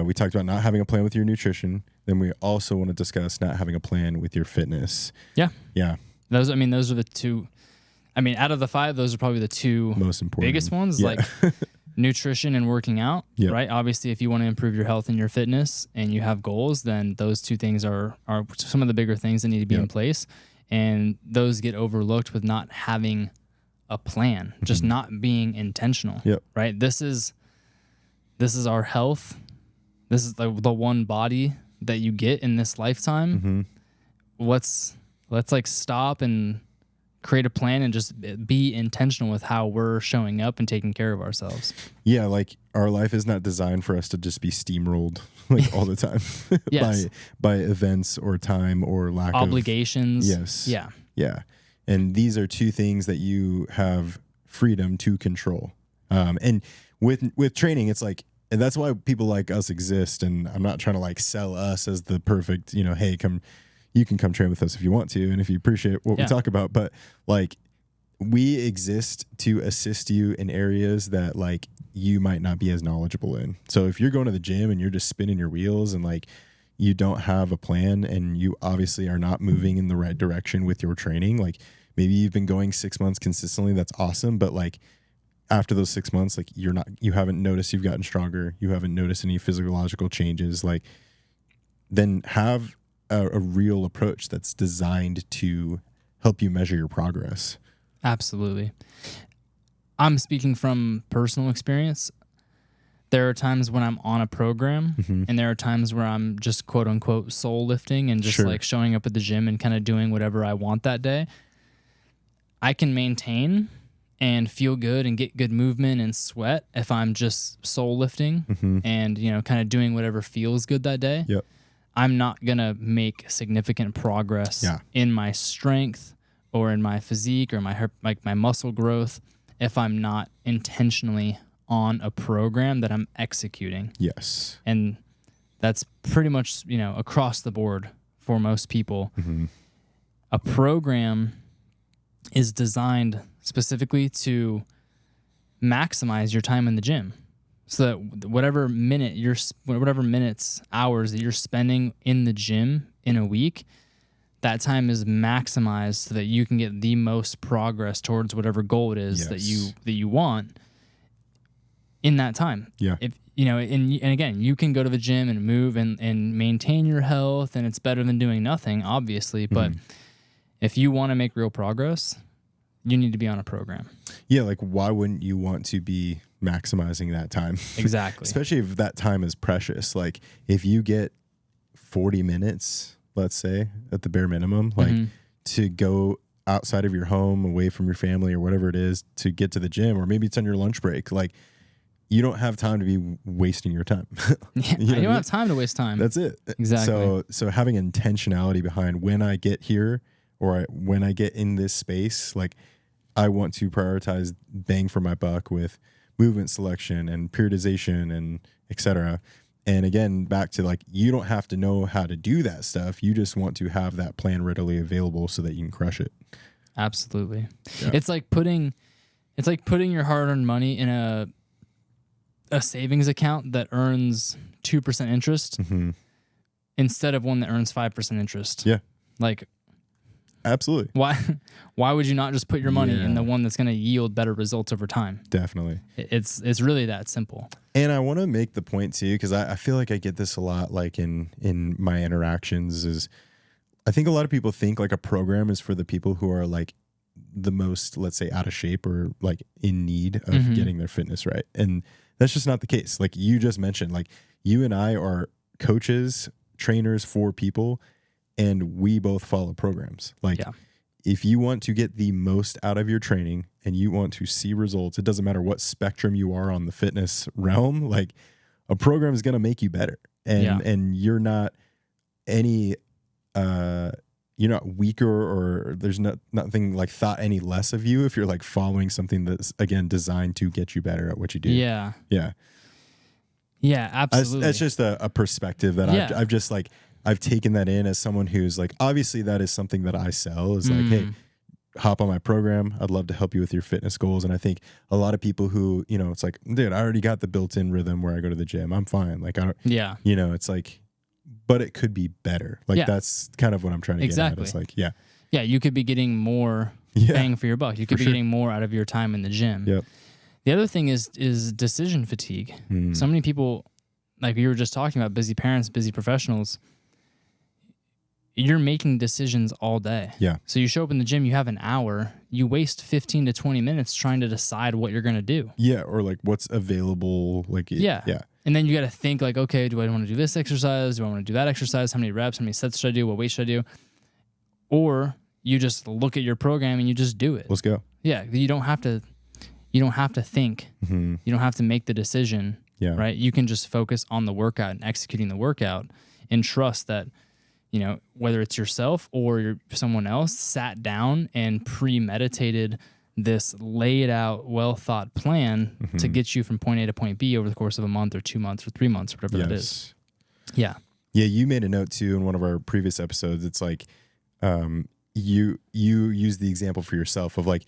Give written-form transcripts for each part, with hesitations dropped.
We talked about not having a plan with your nutrition. Then we also want to discuss not having a plan with your fitness. Yeah. Yeah. Those are the two. I mean, out of the 5, those are probably the 2 most important biggest ones, like nutrition and working out, right? Obviously, if you want to improve your health and your fitness and you have goals, then those 2 things are some of the bigger things that need to be in place. And those get overlooked with not having a plan, just not being intentional, right? This is our health. This is the one body that you get in this lifetime. Let's like stop and create a plan and just be intentional with how we're showing up and taking care of ourselves. Yeah, like our life is not designed for us to just be steamrolled like all the time by events or time or lack obligations. of obligations. Yes. Yeah. And these are 2 things that you have freedom to control. And with training, it's like, and that's why people like us exist. And I'm not trying to like sell us as the perfect, hey, you can come train with us if you want to, and if you appreciate what we talk about. But like, we exist to assist you in areas that like you might not be as knowledgeable in. So if you're going to the gym and you're just spinning your wheels and like you don't have a plan and you obviously are not moving in the right direction with your training, like maybe you've been going 6 months consistently, that's awesome. But like after those 6 months, like you haven't noticed you've gotten stronger. You haven't noticed any physiological changes. Like then have a real approach that's designed to help you measure your progress. Absolutely. I'm speaking from personal experience. There are times when I'm on a program and there are times where I'm just quote unquote soul lifting and just like showing up at the gym and kind of doing whatever I want that day. I can maintain and feel good and get good movement and sweat if I'm just soul lifting and, kind of doing whatever feels good that day. Yep. I'm not going to make significant progress in my strength or in my physique or my muscle growth if I'm not intentionally on a program that I'm executing. Yes. And that's pretty much, across the board for most people. A program is designed specifically to maximize your time in the gym. So that whatever minutes, hours that you're spending in the gym in a week, that time is maximized so that you can get the most progress towards whatever goal it is that you want in that time. Yeah. If and again, you can go to the gym and move and maintain your health, and it's better than doing nothing, obviously. But if you want to make real progress, you need to be on a program. Yeah, like why wouldn't you want to be maximizing that time? Exactly. Especially if that time is precious. Like if you get 40 minutes, let's say, at the bare minimum, like to go outside of your home, away from your family or whatever it is to get to the gym, or maybe it's on your lunch break, like you don't have time to be wasting your time. You don't have time to waste time. That's it. Exactly. So having intentionality behind when I get here or when I get in this space, like I want to prioritize bang for my buck with movement selection and periodization and et cetera. And again, back to like, you don't have to know how to do that stuff. You just want to have that plan readily available so that you can crush it. Absolutely. Yeah. It's like putting your hard-earned money in a savings account that earns 2% interest instead of one that earns 5% interest. Yeah. Like, absolutely. Why would you not just put your money in the one that's going to yield better results over time? Definitely. It's really that simple. And I want to make the point too, because I feel like I get this a lot, like in my interactions, is I think a lot of people think like a program is for the people who are like the most, let's say, out of shape or like in need of getting their fitness right. And that's just not the case. Like you just mentioned, like you and I are coaches, trainers for people, and we both follow programs. Like if you want to get the most out of your training and you want to see results, it doesn't matter what spectrum you are on the fitness realm, like a program is going to make you better. And you're not any, you're not weaker, or there's nothing like thought any less of you if you're like following something that's, again, designed to get you better at what you do. Yeah. Yeah. Yeah, absolutely. That's just a perspective that I've just like, I've taken that in as someone who's like, obviously that is something that I sell is like, hey, hop on my program. I'd love to help you with your fitness goals. And I think a lot of people who, you know, it's like, dude, I already got the built-in rhythm where I go to the gym. I'm fine. Like, I don't, you know, it's like, but it could be better. Like, that's kind of what I'm trying to get at. It's like, yeah, you could be getting more bang for your buck. You could be getting more out of your time in the gym. Yep. The other thing is decision fatigue. So many people, like you were just talking about, busy parents, busy professionals, you're making decisions all day. Yeah. So you show up in the gym, you have an hour, you waste 15 to 20 minutes trying to decide what you're going to do. Yeah. Or like what's available. Like, yeah. And then you got to think like, okay, do I want to do this exercise? Do I want to do that exercise? How many reps? How many sets should I do? What weight should I do? Or you just look at your program and you just do it. Let's go. Yeah. You don't have to think. You don't have to make the decision. Yeah. Right. You can just focus on the workout and executing the workout and trust that, you know, whether it's yourself or someone else sat down and premeditated this laid out, well thought plan to get you from point A to point B over the course of a month or 2 months or 3 months, whatever that is. Yeah. Yeah. You made a note too in one of our previous episodes. It's like, you use the example for yourself of like,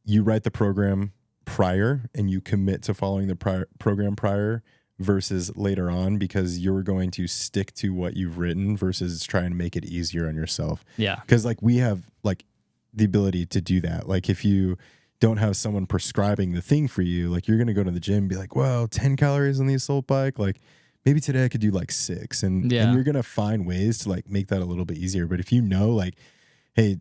you write the program prior and you commit to following the program prior versus later on, because you're going to stick to what you've written versus trying to make it easier on yourself. Yeah. Because like we have like the ability to do that. Like if you don't have someone prescribing the thing for you, like you're going to go to the gym and be like, well, 10 calories on the assault bike. Like maybe today I could do like 6 and you're going to find ways to like make that a little bit easier. But if you know, like, hey,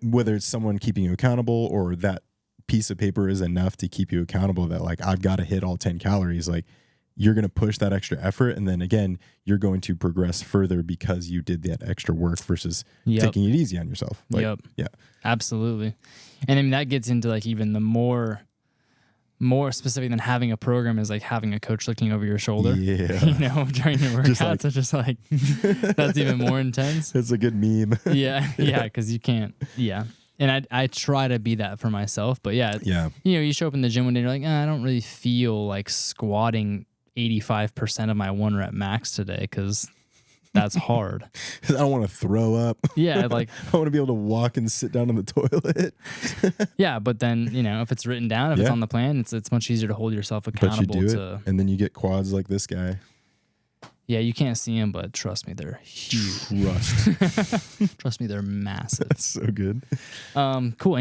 whether it's someone keeping you accountable or that piece of paper is enough to keep you accountable that like, I've got to hit all 10 calories, like you're going to push that extra effort. And then again, you're going to progress further because you did that extra work versus taking it easy on yourself. Like, yeah, absolutely. And I mean, that gets into like even the more specific than having a program is like having a coach looking over your shoulder, you know, during your workouts. It's just like, that's even more intense. It's a good meme. Yeah. Cause you can't, And I try to be that for myself, but you know, you show up in the gym one day and you're like, I don't really feel like squatting 85% of my 1 rep max today because that's hard. I don't want to throw up. Yeah, like I want to be able to walk and sit down on the toilet. Yeah, but then, you know, if it's written down, if it's on the plan, it's much easier to hold yourself accountable. But you do it, and then you get quads like this guy. Yeah, you can't see them, but trust me, they're huge. Trust me, Trust me, they're massive. That's so good. Cool.